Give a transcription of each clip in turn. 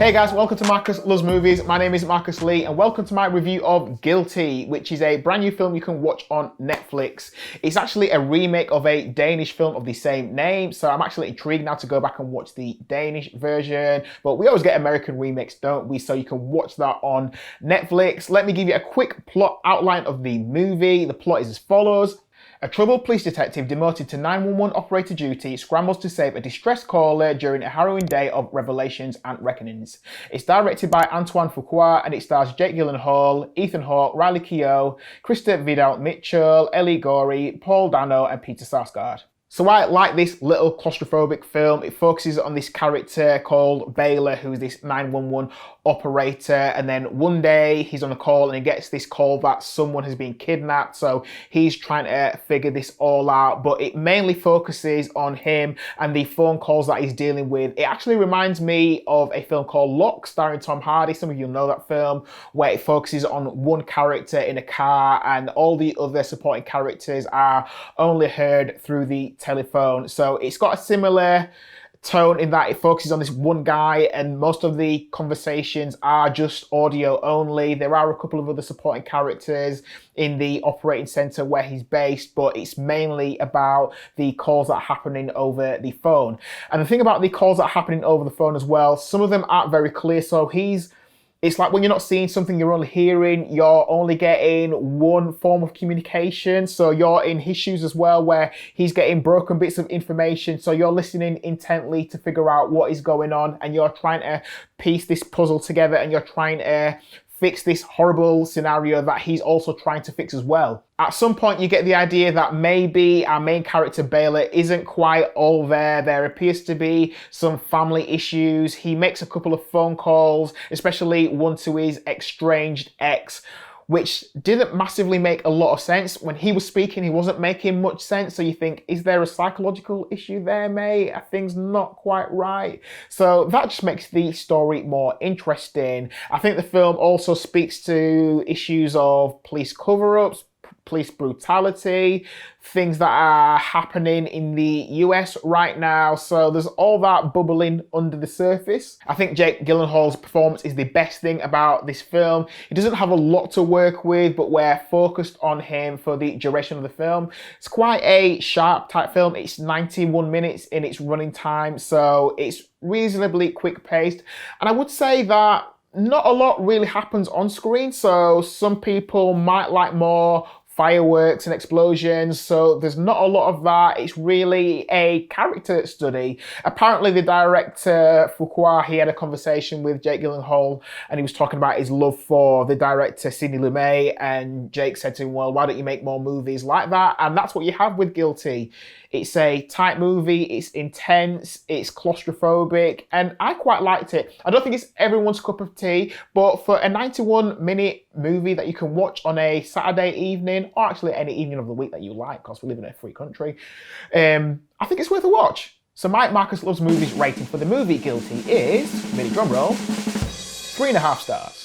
Hey guys, welcome to Marcus Loves Movies. My name is Marcus Lee and welcome to my review of Guilty, which is a brand new film you can watch on Netflix. It's actually a remake of a Danish film of the same name, so I'm actually intrigued now to go back and watch the Danish version, but we always get American remakes, don't we? So you can watch that on Netflix. Let me give you a quick plot outline of the movie. The plot is as follows. A troubled police detective demoted to 911 operator duty scrambles to save a distressed caller during a harrowing day of revelations and reckonings. It's directed by Antoine Fuqua and it stars Jake Gyllenhaal, Ethan Hawke, Riley Keough, Christina Vidal Mitchell, Eli Goree, Dano and Peter Sarsgaard. So I like this little claustrophobic film. It focuses on this character called Baylor, who's this 911 operator, and then one day he's on a call and he gets this call that someone has been kidnapped, so he's trying to figure this all out, but it mainly focuses on him and the phone calls that he's dealing with. It actually reminds me of a film called Hawke starring Tom Hardy. Some of you know that film, where it focuses on one character in a car and all the other supporting characters are only heard through the telephone. So it's got a similar tone in that it focuses on this one guy and most of the conversations are just audio only. There are a couple of other supporting characters in the operating center where he's based, but it's mainly about the calls that are happening over the phone. And the thing about the calls that are happening over the phone as well, some of them aren't very clear. So it's like when you're not seeing something, you're only hearing, you're only getting one form of communication. So you're in his shoes as well, where he's getting broken bits of information. So you're listening intently to figure out what is going on and you're trying to piece this puzzle together and you're trying to fix this horrible scenario that he's also trying to fix as well. At some point you get the idea that maybe our main character Baylor isn't quite all there. There appears to be some family issues. He makes a couple of phone calls, especially one to his estranged ex, which didn't massively make a lot of sense. When he was speaking, he wasn't making much sense. So you think, is there a psychological issue there, mate? Are things not quite right? So that just makes the story more interesting. I think the film also speaks to issues of police cover-ups, police brutality, things that are happening in the US right now. So there's all that bubbling under the surface. I think Jake Gyllenhaal's performance is the best thing about this film. He doesn't have a lot to work with, but we're focused on him for the duration of the film. It's quite a sharp type film. It's 91 minutes in its running time, so it's reasonably quick paced. And I would say that not a lot really happens on screen. So some people might like more fireworks and explosions, so there's not a lot of that. It's really a character study. Apparently the director, Fuqua, he had a conversation with Jake Gyllenhaal and he was talking about his love for the director Sidney Lumet, and Jake said to him, well, why don't you make more movies like that? And that's what you have with Guilty. It's a tight movie, it's intense, it's claustrophobic, and I quite liked it. I don't think it's everyone's cup of tea, but for a 91-minute movie that you can watch on a Saturday evening, or actually any evening of the week that you like, because we live in a free country, I think it's worth a watch. So my Marcus Loves Movies rating for the movie Guilty is, mini drum roll, 3.5 stars.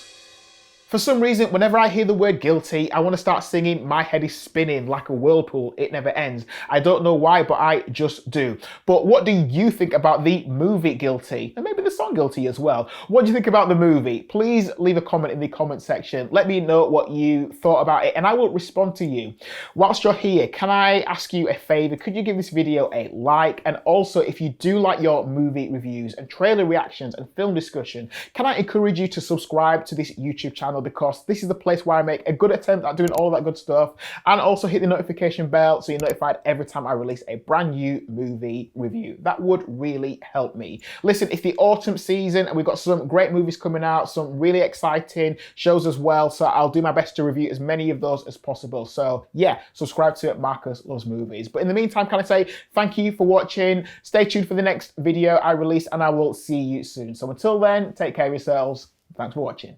For some reason, whenever I hear the word guilty, I want to start singing My Head is Spinning Like a Whirlpool, It Never Ends. I don't know why, but I just do. But what do you think about the movie Guilty? And maybe the song Guilty as well. What do you think about the movie? Please leave a comment in the comment section. Let me know what you thought about it and I will respond to you. Whilst you're here, can I ask you a favor? Could you give this video a like? And also, if you do like your movie reviews and trailer reactions and film discussion, can I encourage you to subscribe to this YouTube channel, because this is the place where I make a good attempt at doing all that good stuff, and also hit the notification bell so you're notified every time I release a brand new movie review. That would really help me. Listen, it's the autumn season and we've got some great movies coming out, some really exciting shows as well, so I'll do my best to review as many of those as possible. So yeah, subscribe to Marcus Loves Movies. But in the meantime, can I say thank you for watching, stay tuned for the next video I release, and I will see you soon. So until then, take care of yourselves. Thanks for watching.